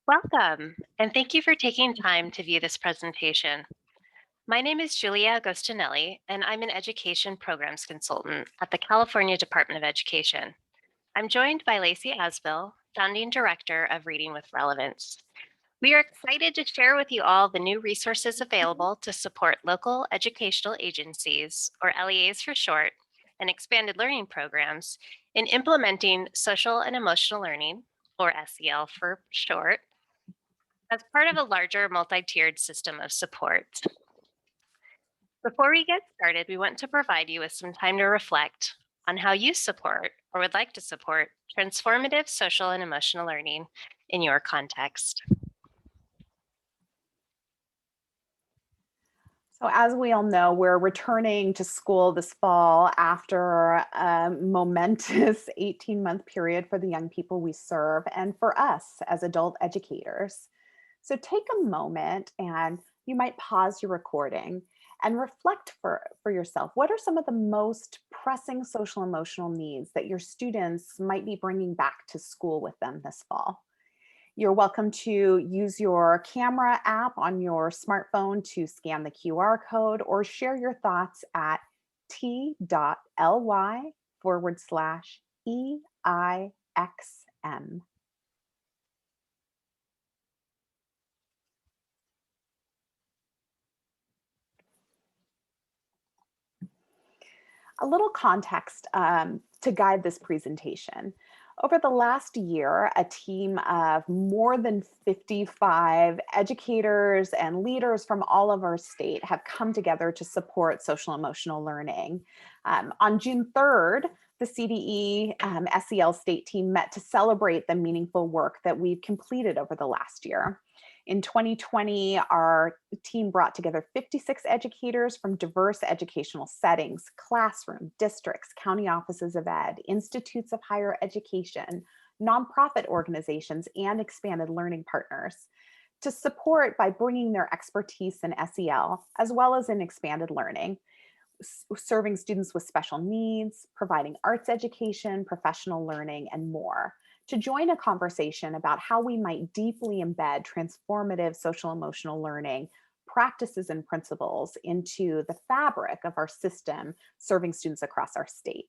Welcome, and thank you for taking time to view this presentation. My name is Julia Agostinelli, and I'm an education programs consultant at the California Department of Education. I'm joined by Lacy Asbill, founding director of Reading with Relevance. We are excited to share with you all the new resources available to support local educational agencies, or LEAs for short, and expanded learning programs in implementing social and emotional learning, or SEL for short, as part of a larger multi-tiered system of support. Before we get started, we want to provide you with some time to reflect on how you support or would like to support transformative social and emotional learning in your context. So as we all know, we're returning to school this fall after a momentous 18-month period for the young people we serve and for us as adult educators. So take a moment and you might pause your recording and reflect for yourself. What are some of the most pressing social emotional needs that your students might be bringing back to school with them this fall? You're welcome to use your camera app on your smartphone to scan the QR code or share your thoughts at t.ly/EIXM. A little context to guide this presentation. Over the last year, a team of more than 55 educators and leaders from all of our state have come together to support social emotional learning. On June 3rd, the CDE SEL state team met to celebrate the meaningful work that we've completed over the last year. In 2020, our team brought together 56 educators from diverse educational settings, classroom, districts, county offices of ed, institutes of higher education, nonprofit organizations, and expanded learning partners to support by bringing their expertise in SEL as well as in expanded learning, serving students with special needs, providing arts education, professional learning, and more, to join a conversation about how we might deeply embed transformative social emotional learning practices and principles into the fabric of our system, serving students across our state.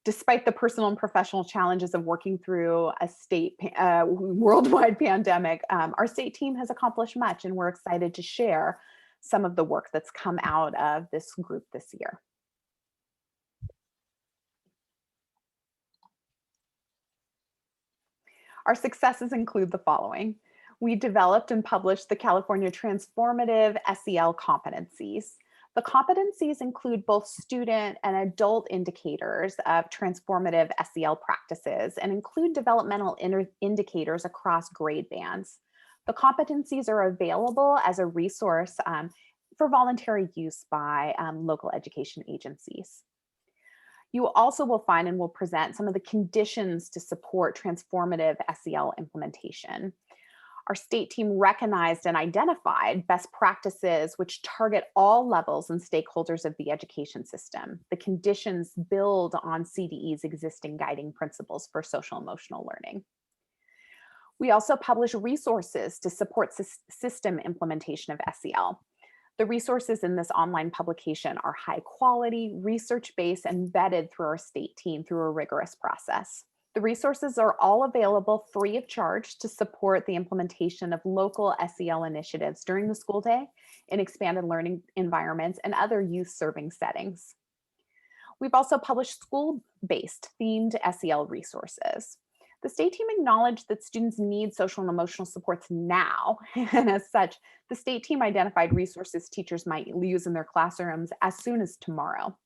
Despite the personal and professional challenges of working through a state worldwide pandemic, our state team has accomplished much, and we're excited to share some of the work that's come out of this group this year. Our successes include the following. We developed and published the California Transformative SEL Competencies. The competencies include both student and adult indicators of transformative SEL practices and include developmental indicators across grade bands. The competencies are available as a resource for voluntary use by local education agencies. You also will find and will present some of the conditions to support transformative SEL implementation. Our state team recognized and identified best practices which target all levels and stakeholders of the education system. The conditions build on CDE's existing guiding principles for social emotional learning. We also publish resources to support system implementation of SEL. The resources in this online publication are high quality, research-based, and vetted through our state team through a rigorous process. The resources are all available free of charge to support the implementation of local SEL initiatives during the school day in expanded learning environments and other youth-serving settings. We've also published school-based themed SEL resources. The state team acknowledged that students need social and emotional supports now, and as such, the state team identified resources teachers might use in their classrooms as soon as tomorrow.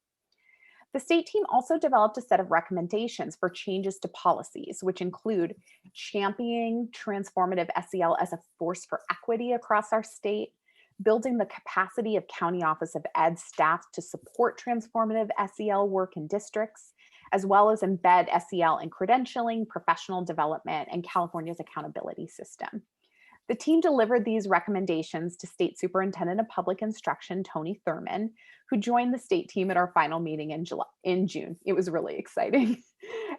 The state team also developed a set of recommendations for changes to policies, which include championing transformative SEL as a force for equity across our state, building the capacity of County Office of Ed staff to support transformative SEL work in districts, as well as embed SEL in credentialing, professional development, and California's accountability system. The team delivered these recommendations to State Superintendent of Public Instruction, Tony Thurman, who joined the state team at our final meeting in June. It was really exciting.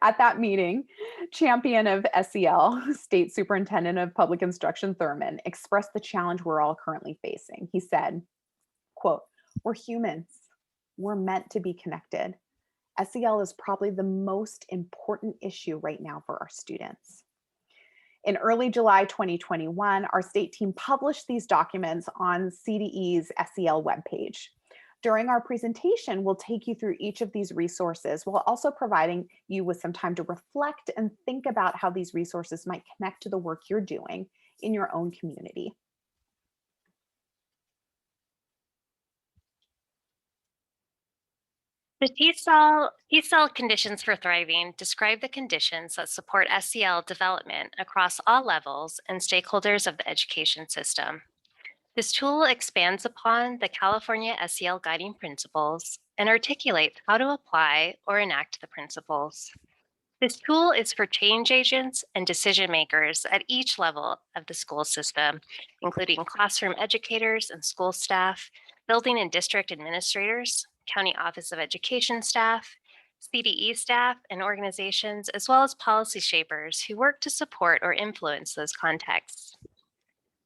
At that meeting, champion of SEL, State Superintendent of Public Instruction Thurman, expressed the challenge we're all currently facing. He said, quote, "We're humans. We're meant to be connected. SEL is probably the most important issue right now for our students." In early July 2021, our state team published these documents on CDE's SEL webpage. During our presentation, we'll take you through each of these resources while also providing you with some time to reflect and think about how these resources might connect to the work you're doing in your own community. The T-cell conditions for thriving describe the conditions that support SEL development across all levels and stakeholders of the education system. This tool expands upon the California SEL guiding principles and articulates how to apply or enact the principles. This tool is for change agents and decision makers at each level of the school system, including classroom educators and school staff, building and district administrators, County Office of Education staff, CDE staff, and organizations, as well as policy shapers who work to support or influence those contexts.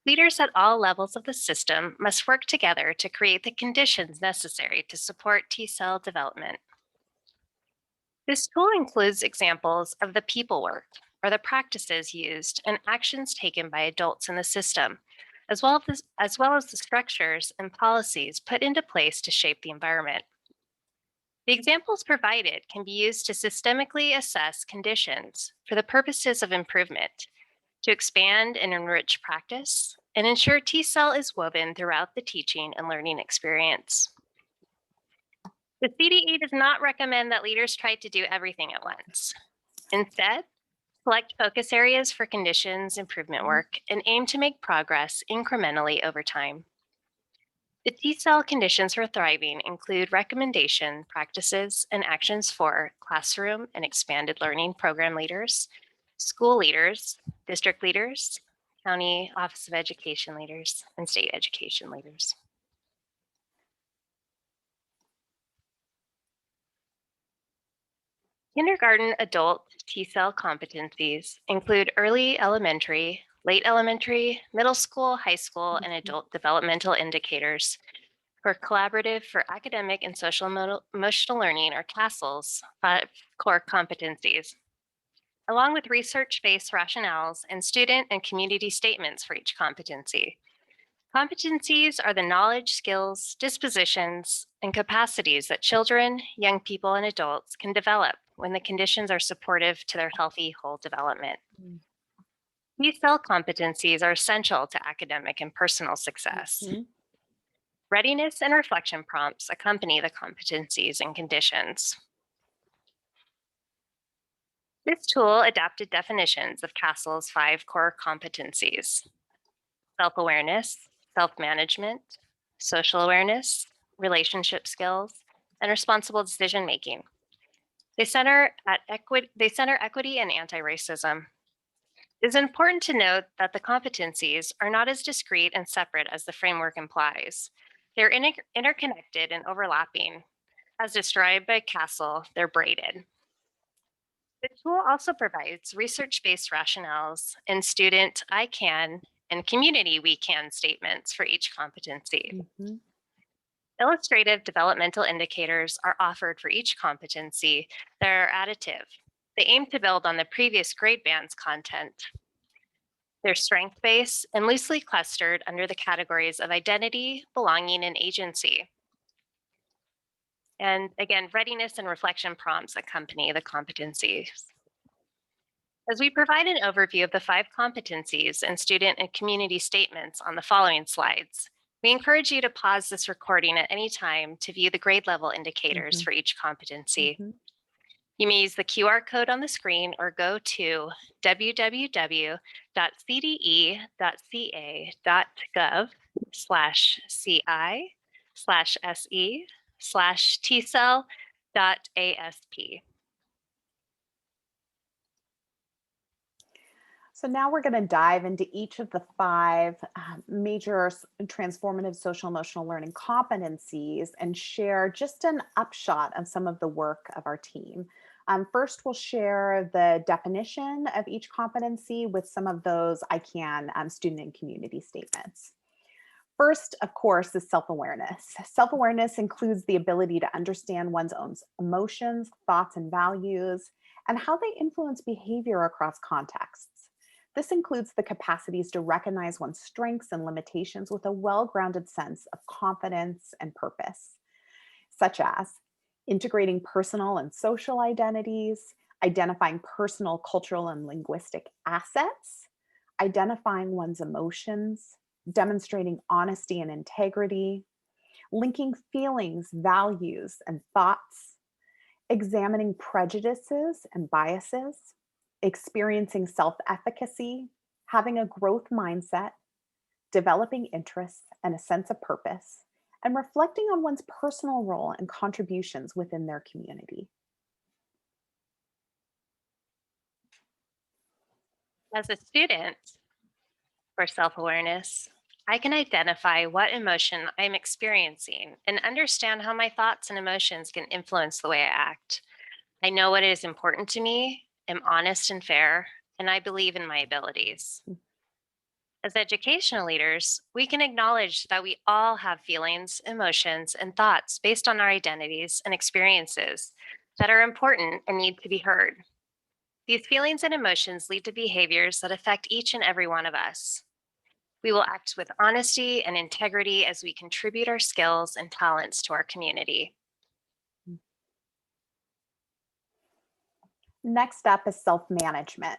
Leaders at all levels of the system must work together to create the conditions necessary to support T-cell development. This tool includes examples of the people work, or the practices used and actions taken by adults in the system, as well as the structures and policies put into place to shape the environment. The examples provided can be used to systemically assess conditions for the purposes of improvement, to expand and enrich practice, and ensure T-cell is woven throughout the teaching and learning experience. The CDE does not recommend that leaders try to do everything at once. Instead, select focus areas for conditions improvement work and aim to make progress incrementally over time. The T-cell conditions for thriving include recommendation, practices, and actions for classroom and expanded learning program leaders, school leaders, district leaders, County Office of Education leaders, and state education leaders. Kindergarten adult T-cell competencies include early elementary, late elementary, middle school, high school, and adult developmental indicators for collaborative for academic and social emotional learning, or CASEL's 5 core competencies, along with research-based rationales and student and community statements for each competency. Competencies are the knowledge, skills, dispositions, and capacities that children, young people, and adults can develop when the conditions are supportive to their healthy whole development. These cell competencies are essential to academic and personal success. Readiness and reflection prompts accompany the competencies and conditions. This tool adapted definitions of CASEL's 5 core competencies: self-awareness, self-management, social awareness, relationship skills, and responsible decision-making. They center equity and anti-racism. It is important to note that the competencies are not as discrete and separate as the framework implies. They're interconnected and overlapping. As described by CASEL, they're braided. The tool also provides research-based rationales and student I can and community we can statements for each competency. Illustrative developmental indicators are offered for each competency that are additive. They aim to build on the previous grade band's content. They're strength-based and loosely clustered under the categories of identity, belonging, and agency. And again, readiness and reflection prompts accompany the competencies. As we provide an overview of the 5 competencies and student and community statements on the following slides, we encourage you to pause this recording at any time to view the grade level indicators for each competency. You may use the QR code on the screen or go to www.cde.gov/ci/se/tcell.asp. So now we're going to dive into each of the 5 major transformative social emotional learning competencies and share just an upshot of some of the work of our team. First, we'll share the definition of each competency with some of those I can student and community statements. First, of course, is self awareness. Self awareness includes the ability to understand one's own emotions, thoughts, and values, and how they influence behavior across contexts. This includes the capacities to recognize one's strengths and limitations with a well grounded sense of confidence and purpose, such as integrating personal and social identities, identifying personal, cultural, and linguistic assets, identifying one's emotions, demonstrating honesty and integrity, linking feelings, values, and thoughts, examining prejudices and biases, experiencing self efficacy, having a growth mindset, developing interests and a sense of purpose, and reflecting on one's personal role and contributions within their community. As a student, for self awareness, I can identify what emotion I'm experiencing and understand how my thoughts and emotions can influence the way I act. I know what is important to me, am honest and fair, and I believe in my abilities. As educational leaders, we can acknowledge that we all have feelings, emotions, and thoughts based on our identities and experiences that are important and need to be heard. These feelings and emotions lead to behaviors that affect each and every one of us. We will act with honesty and integrity as we contribute our skills and talents to our community. Next up is self management.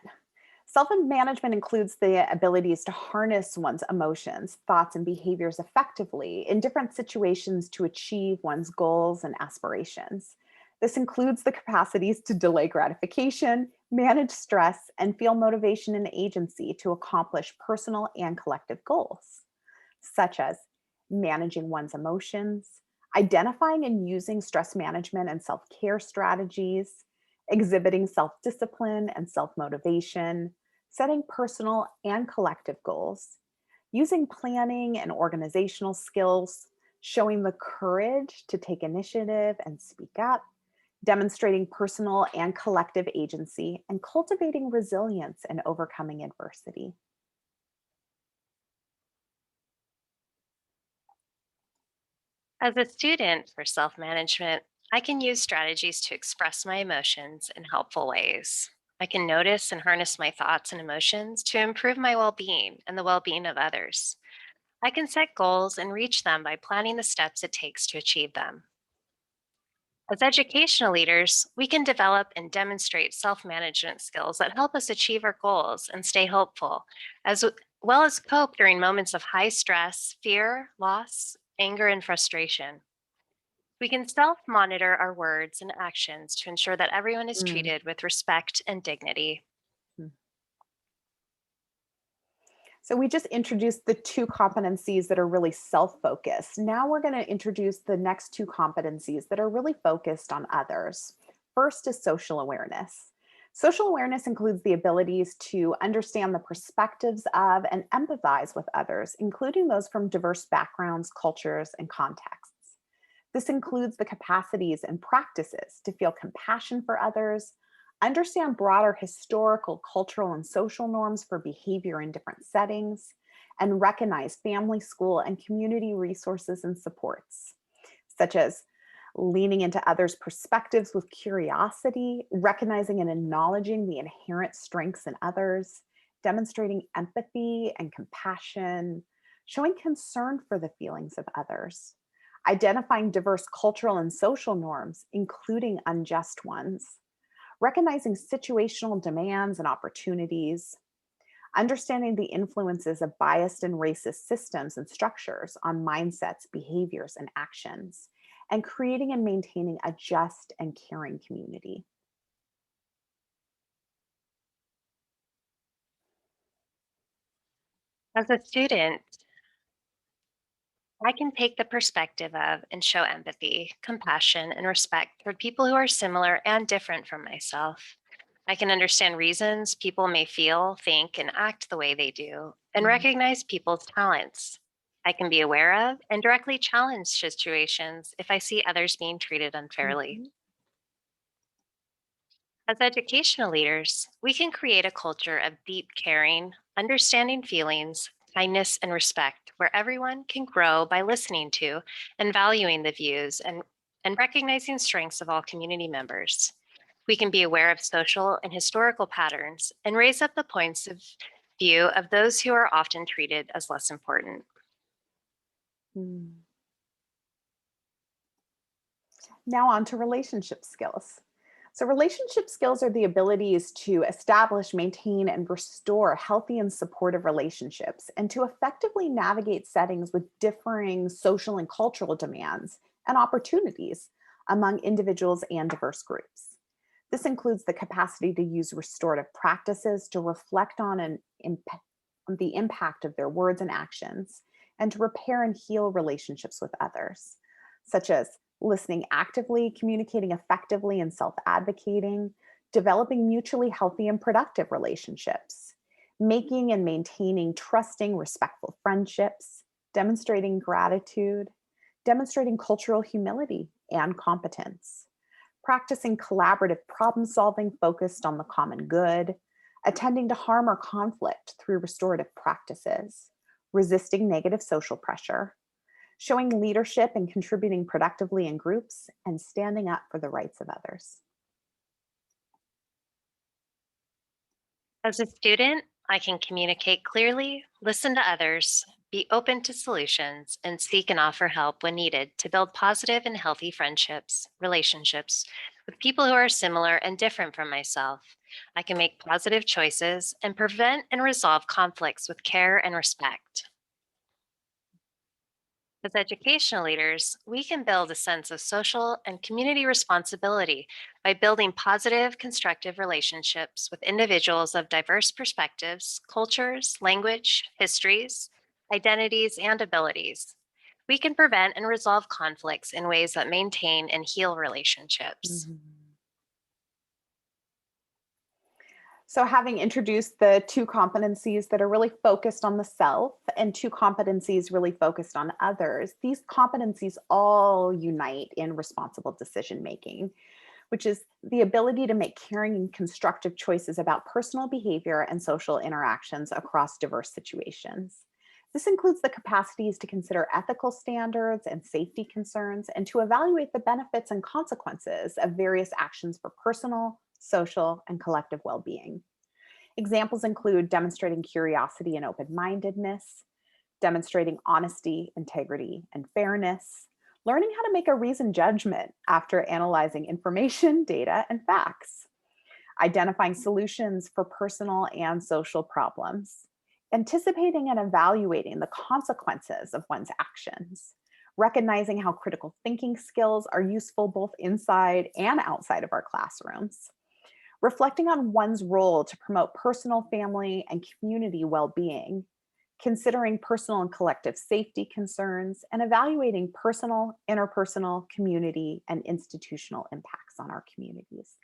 Self management includes the abilities to harness one's emotions, thoughts, and behaviors effectively in different situations to achieve one's goals and aspirations. This includes the capacities to delay gratification, manage stress, and feel motivation and agency to accomplish personal and collective goals, such as managing one's emotions, identifying and using stress management and self care strategies, exhibiting self discipline and self motivation, setting personal and collective goals, using planning and organizational skills, showing the courage to take initiative and speak up, demonstrating personal and collective agency, and cultivating resilience and overcoming adversity. As a student for self management, I can use strategies to express my emotions in helpful ways. I can notice and harness my thoughts and emotions to improve my well being and the well being of others. I can set goals and reach them by planning the steps it takes to achieve them. As educational leaders, we can develop and demonstrate self management skills that help us achieve our goals and stay hopeful, as well as cope during moments of high stress, fear, loss, anger, and frustration. We can self monitor our words and actions to ensure that everyone is Mm. treated with respect and dignity. So we just introduced the two competencies that are really self-focused. Now we're going to introduce the next two competencies that are really focused on others. First is social awareness. Social awareness includes the abilities to understand the perspectives of and empathize with others, including those from diverse backgrounds, cultures, and contexts. This includes the capacities and practices to feel compassion for others, understand broader historical, cultural, and social norms for behavior in different settings, and recognize family, school, and community resources and supports, such as leaning into others' perspectives with curiosity, recognizing and acknowledging the inherent strengths in others, demonstrating empathy and compassion, showing concern for the feelings of others, identifying diverse cultural and social norms, including unjust ones, recognizing situational demands and opportunities, understanding the influences of biased and racist systems and structures on mindsets, behaviors, and actions, and creating and maintaining a just and caring community. As a student, I can take the perspective of and show empathy, compassion, and respect toward people who are similar and different from myself. I can understand reasons people may feel, think, and act the way they do, and Mm. recognize people's talents. I can be aware of and directly challenge situations if I see others being treated unfairly. Mhm. As educational leaders, we can create a culture of deep caring, understanding feelings, kindness, and respect, where everyone can grow by listening to and valuing the views and recognizing strengths of all community members. We can be aware of social and historical patterns and raise up the points of view of those who are often treated as less important. Now on to relationship skills. So relationship skills are the abilities to establish, maintain, and restore healthy and supportive relationships and to effectively navigate settings with differing social and cultural demands and opportunities among individuals and diverse groups. This includes the capacity to use restorative practices to reflect on the impact of their words and actions and to repair and heal relationships with others, such as listening actively, communicating effectively, and self advocating, developing mutually healthy and productive relationships, making and maintaining trusting, respectful friendships, demonstrating gratitude, demonstrating cultural humility and competence, practicing collaborative problem solving focused on the common good, attending to harm or conflict through restorative practices, resisting negative social pressure, showing leadership and contributing productively in groups, and standing up for the rights of others. As a student, I can communicate clearly, listen to others, be open to solutions, and seek and offer help when needed to build positive and healthy friendships, relationships with people who are similar and different from myself. I can make positive choices and prevent and resolve conflicts with care and respect. As educational leaders, we can build a sense of social and community responsibility by building positive, constructive relationships with individuals of diverse perspectives, cultures, language, histories, identities, and abilities. We can prevent and resolve conflicts in ways that maintain and heal relationships. So, having introduced the two competencies that are really focused on the self and two competencies really focused on others, these competencies all unite in responsible decision making, which is the ability to make caring and constructive choices about personal behavior and social interactions across diverse situations. This includes the capacities to consider ethical standards and safety concerns and to evaluate the benefits and consequences of various actions for personal, social, and collective well being. Examples include demonstrating curiosity and open mindedness, demonstrating honesty, integrity, and fairness, learning how to make a reasoned judgment after analyzing information, data, and facts, identifying solutions for personal and social problems, anticipating and evaluating the consequences of one's actions, recognizing how critical thinking skills are useful both inside and outside of our classrooms, reflecting on one's role to promote personal, family, and community well-being, considering personal and collective safety concerns, and evaluating personal, interpersonal, community, and institutional impacts on our communities.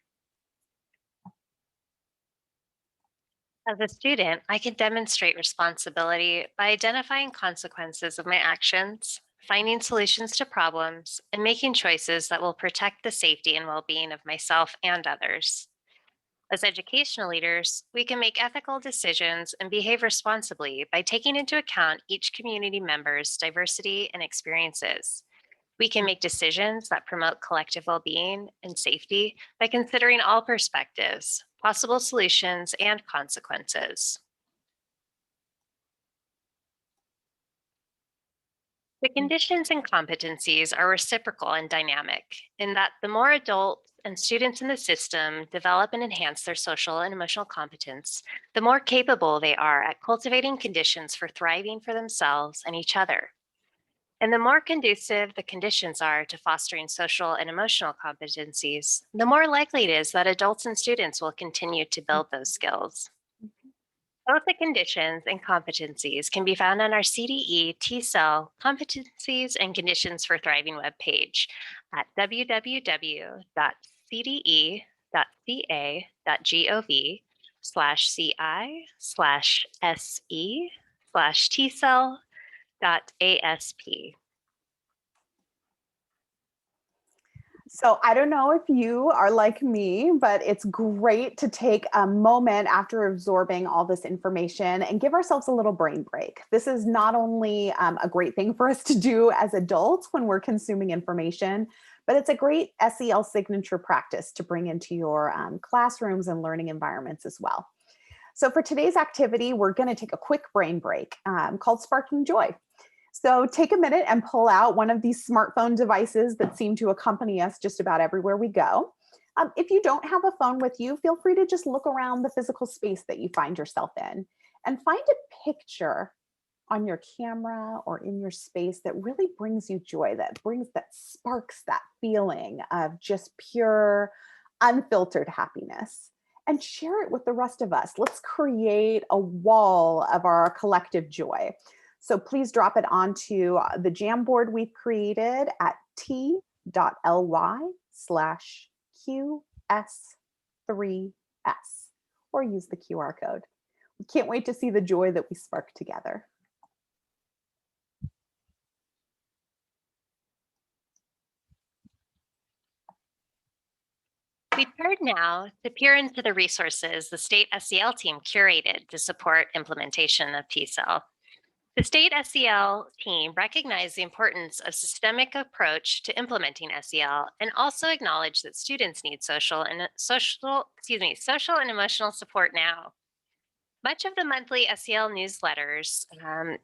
As a student, I can demonstrate responsibility by identifying consequences of my actions, finding solutions to problems, and making choices that will protect the safety and well being of myself and others. As educational leaders, we can make ethical decisions and behave responsibly by taking into account each community member's diversity and experiences. We can make decisions that promote collective well being and safety by considering all perspectives, possible solutions, and consequences. The conditions and competencies are reciprocal and dynamic in that the more adults and students in the system develop and enhance their social and emotional competence, the more capable they are at cultivating conditions for thriving for themselves and each other. And the more conducive the conditions are to fostering social and emotional competencies, the more likely it is that adults and students will continue to build those skills. Both the conditions and competencies can be found on our CDE SEL Competencies and Conditions for Thriving webpage at www.cde.ca.gov/ci/se/tsel.asp. So I don't know if you are like me, but it's great to take a moment after absorbing all this information and give ourselves a little brain break. This is not only a great thing for us to do as adults when we're consuming information, but it's a great SEL signature practice to bring into your classrooms and learning environments as well. So for today's activity, we're going to take a quick brain break called Sparking Joy. So take a minute and pull out one of these smartphone devices that seem to accompany us just about everywhere we go. If you don't have a phone with you, feel free to just look around the physical space that you find yourself in and find a picture on your camera or in your space that really brings you joy, that sparks that feeling of just pure, unfiltered happiness. And share it with the rest of us. Let's create a wall of our collective joy. So please drop it onto the Jamboard we've created at t.ly/QS3S or use the QR code. We can't wait to see the joy that we spark together. We turn now to peer into the resources the state SEL team curated to support implementation of SEL. The state SEL team recognized the importance of systemic approach to implementing SEL and also acknowledged that students need social and emotional support now. Much of the monthly SEL newsletters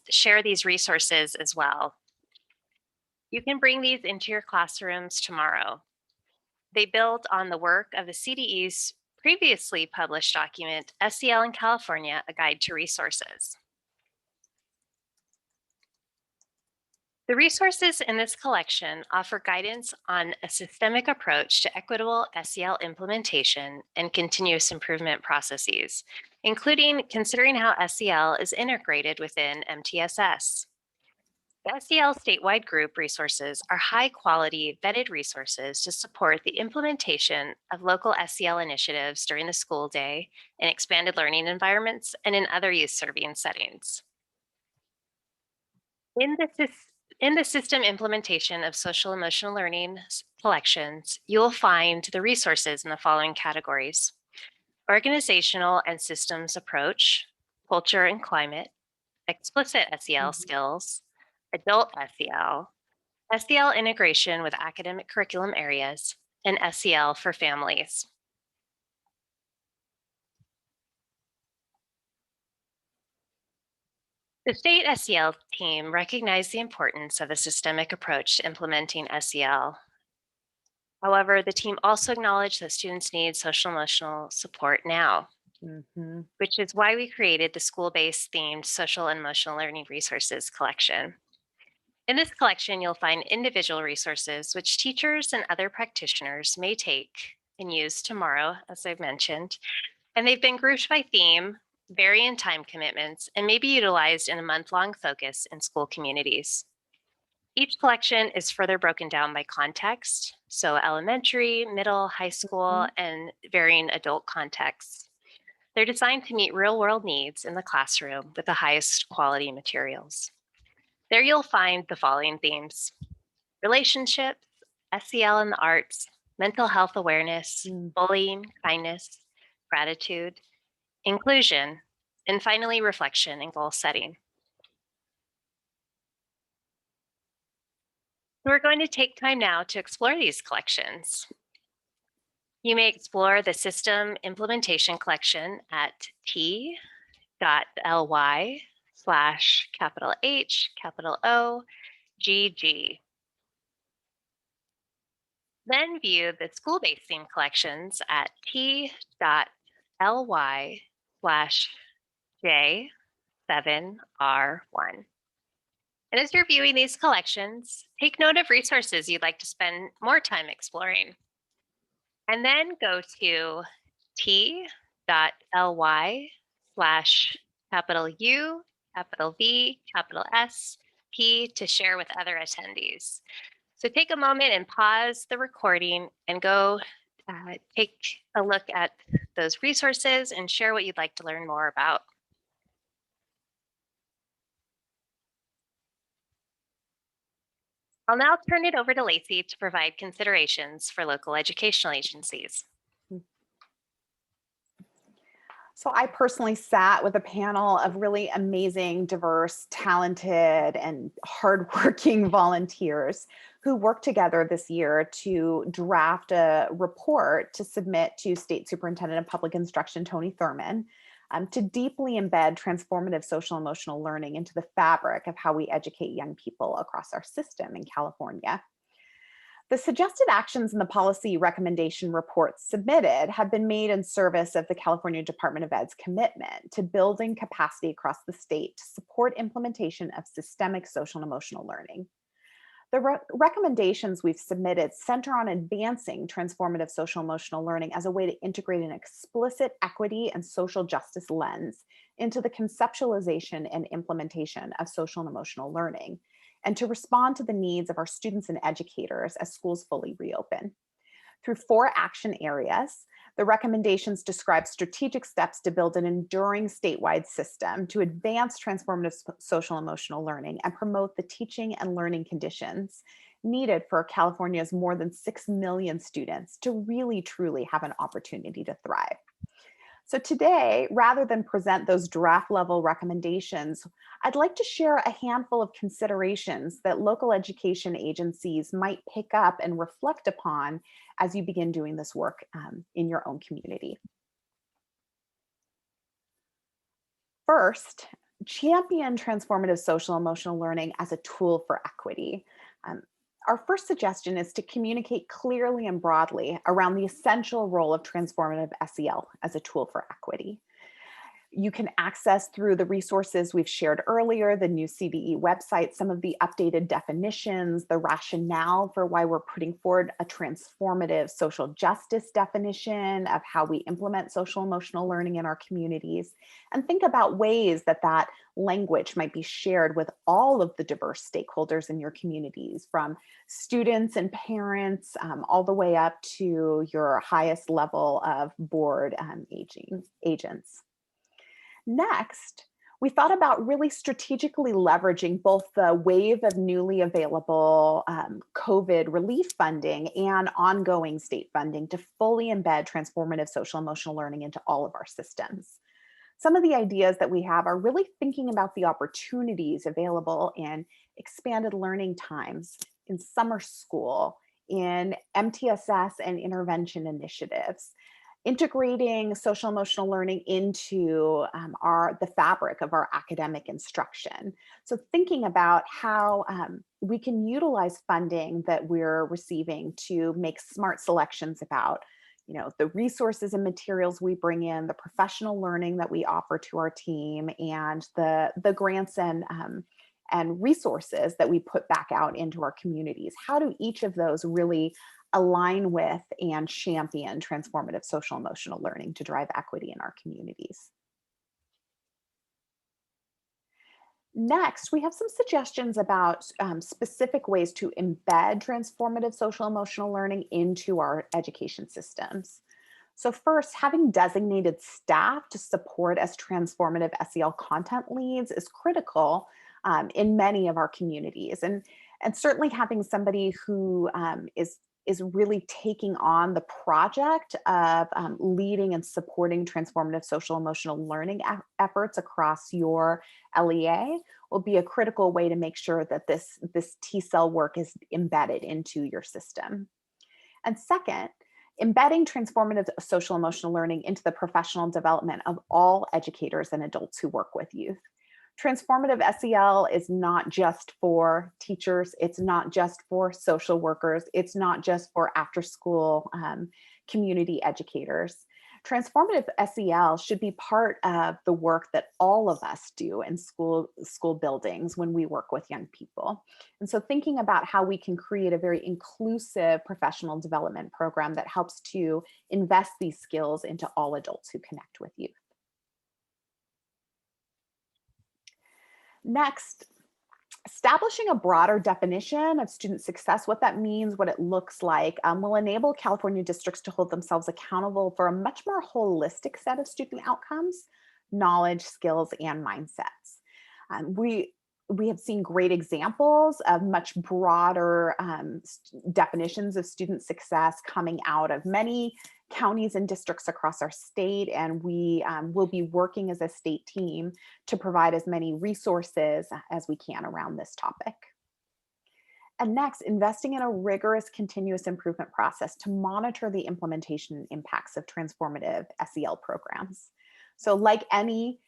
share these resources as well. You can bring these into your classrooms tomorrow. They build on the work of the CDE's previously published document, SEL in California, A Guide to Resources. The resources in this collection offer guidance on a systemic approach to equitable SEL implementation and continuous improvement processes, including considering how SEL is integrated within MTSS. The SEL statewide group resources are high-quality, vetted resources to support the implementation of local SEL initiatives during the school day in expanded learning environments and in other youth-serving settings. In the system implementation of social emotional learning collections, you will find the resources in the following categories: organizational and systems approach, culture and climate, explicit SEL skills, adult SEL, SEL integration with academic curriculum areas, and SEL for families. The state SEL team recognized the importance of a systemic approach to implementing SEL. However, the team also acknowledged that students need social emotional support now, which is why we created the school-based themed social and emotional learning resources collection. In this collection, you'll find individual resources which teachers and other practitioners may take and use tomorrow, as I've mentioned, and they've been grouped by theme, vary in time commitments, and may be utilized in a month-long focus in school communities. Each collection is further broken down by context, so elementary, middle, high school, and varying adult contexts. They're designed to meet real-world needs in the classroom with the highest quality materials. There you'll find the following themes: relationships, SEL in the arts, mental health awareness, bullying, kindness, gratitude, inclusion, and finally, reflection and goal setting. We're going to take time now to explore these collections. You may explore the system implementation collection at t.ly/HOGG. Then view the school-based theme collections at t.ly/J7R1. And as you're viewing these collections, take note of resources you'd like to spend more time exploring. And then go to t.ly/U, V, S, P to share with other attendees. So take a moment and pause the recording and go take a look at those resources and share what you'd like to learn more about. I'll now turn it over to Lacy to provide considerations for local educational agencies. So I personally sat with a panel of really amazing, diverse, talented, and hardworking volunteers who worked together this year to draft a report to submit to State Superintendent of Public Instruction, Tony Thurmond, to deeply embed transformative social emotional learning into the fabric of how we educate young people across our system in California. The suggested actions in the policy recommendation reports submitted have been made in service of the California Department of Ed's commitment to building capacity across the state to support implementation of systemic social and emotional learning. The recommendations we've submitted center on advancing transformative social emotional learning as a way to integrate an explicit equity and social justice lens into the conceptualization and implementation of social and emotional learning, and to respond to the needs of our students and educators as schools fully reopen. Through 4 action areas, the recommendations describe strategic steps to build an enduring statewide system to advance transformative social emotional learning and promote the teaching and learning conditions needed for California's more than 6 million students to really truly have an opportunity to thrive. So today, rather than present those draft level recommendations, I'd like to share a handful of considerations that local education agencies might pick up and reflect upon as you begin doing this work in your own community. First, champion transformative social emotional learning as a tool for equity. Our first suggestion is to communicate clearly and broadly around the essential role of transformative SEL as a tool for equity. You can access through the resources we've shared earlier, the new CDE website, some of the updated definitions, the rationale for why we're putting forward a transformative social justice definition of how we implement social emotional learning in our communities, and think about ways that that language might be shared with all of the diverse stakeholders in your communities, from students and parents all the way up to your highest level of board agents. Next, we thought about really strategically leveraging both the wave of newly available COVID relief funding and ongoing state funding to fully embed transformative social emotional learning into all of our systems. Some of the ideas that we have are really thinking about the opportunities available in expanded learning times, in summer school, in MTSS and intervention initiatives, integrating social emotional learning into the fabric of our academic instruction. So thinking about how we can utilize funding that we're receiving to make smart selections about the resources and materials we bring in, the professional learning that we offer to our team, and the grants and resources that we put back out into our communities. How do each of those really align with and champion transformative social emotional learning to drive equity in our communities? Next, we have some suggestions about specific ways to embed transformative social emotional learning into our education systems. So first, having designated staff to support as transformative SEL content leads is critical in many of our communities. And certainly having somebody who is really taking on the project of leading and supporting transformative social emotional learning efforts across your LEA will be a critical way to make sure that this T-cell work is embedded into your system. And second, embedding transformative social emotional learning into the professional development of all educators and adults who work with youth. Transformative SEL is not just for teachers, it's not just for social workers, it's not just for after-school community educators. Transformative SEL should be part of the work that all of us do in school buildings when we work with young people. And so thinking about how we can create a very inclusive professional development program that helps to invest these skills into all adults who connect with youth. Next, establishing a broader definition of student success, what that means, what it looks like, will enable California districts to hold themselves accountable for a much more holistic set of student outcomes, knowledge, skills, and mindsets. We We have seen great examples of much broader definitions of student success coming out of many counties and districts across our state, and we will be working as a state team to provide as many resources as we can around this topic. And next, investing in a rigorous continuous improvement process to monitor the implementation and impacts of transformative SEL programs. So like any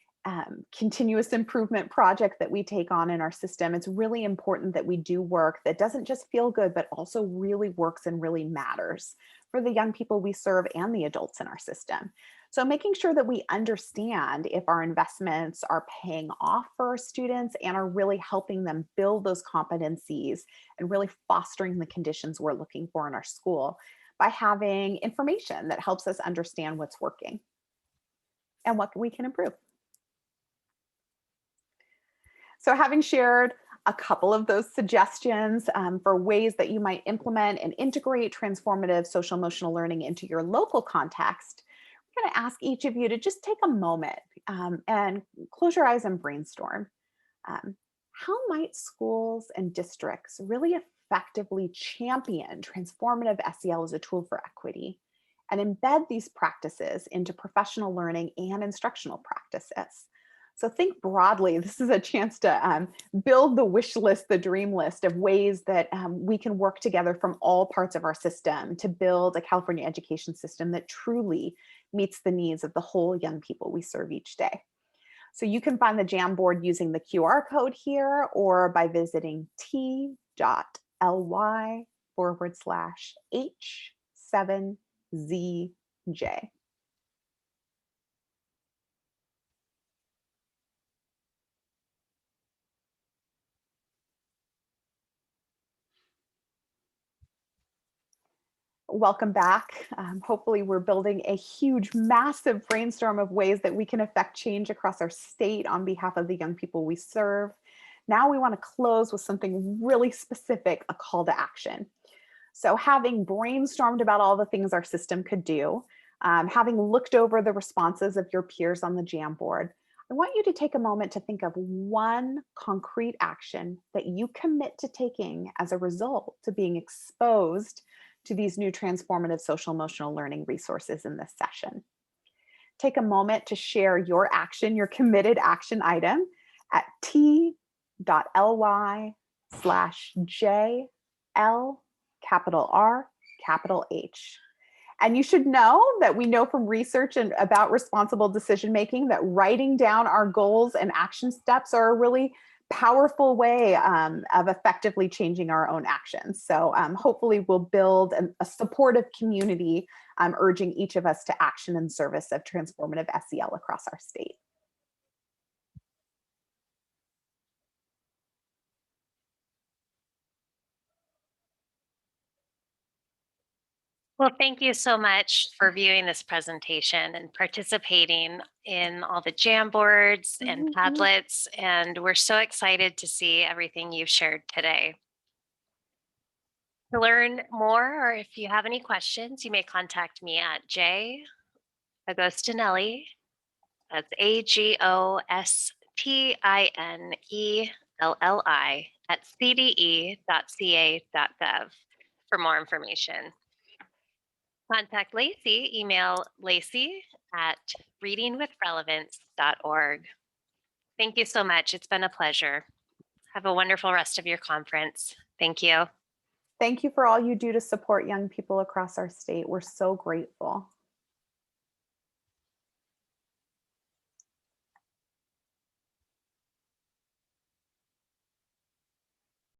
continuous improvement project that we take on in our system, it's really important that we do work that doesn't just feel good, but also really works and really matters for the young people we serve and the adults in our system. So making sure that we understand if our investments are paying off for our students and are really helping them build those competencies and really fostering the conditions we're looking for in our school by having information that helps us understand what's working and what we can improve. So having shared a couple of those suggestions for ways that you might implement and integrate transformative social emotional learning into your local context, I'm going to ask each of you to just take a moment and close your eyes and brainstorm. How might schools and districts really effectively champion transformative SEL as a tool for equity and embed these practices into professional learning and instructional practices? So think broadly. This is a chance to build the wish list, the dream list of ways that we can work together from all parts of our system to build a California education system that truly meets the needs of the whole young people we serve each day. So you can find the Jamboard using the QR code here or by visiting t.ly/H7ZJ. Welcome back. Hopefully we're building a huge, massive brainstorm of ways that we can affect change across our state on behalf of the young people we serve. Now we want to close with something really specific, a call to action. So having brainstormed about all the things our system could do, having looked over the responses of your peers on the Jamboard, I want you to take a moment to think of one concrete action that you commit to taking as a result to being exposed to these new transformative social emotional learning resources in this session. Take a moment to share your action, your committed action item at t.ly/JL capital R capital H. And you should know that we know from research and about responsible decision making that writing down our goals and action steps are a really powerful way of effectively changing our own actions. So hopefully we'll build a supportive community urging each of us to action in service of transformative SEL across our state. Well, thank you so much for viewing this presentation and participating in all the Jamboards and Padlets. And we're so excited to see everything you've shared today. To learn more, or if you have any questions, you may contact me at Agostinelli, that's AGOSTINELLI at cde.ca.gov for more information. Contact Lacy, email Lacy at readingwithrelevance.org. Thank you so much. It's been a pleasure. Have a wonderful rest of your conference. Thank you. Thank you for all you do to support young people across our state. We're so grateful.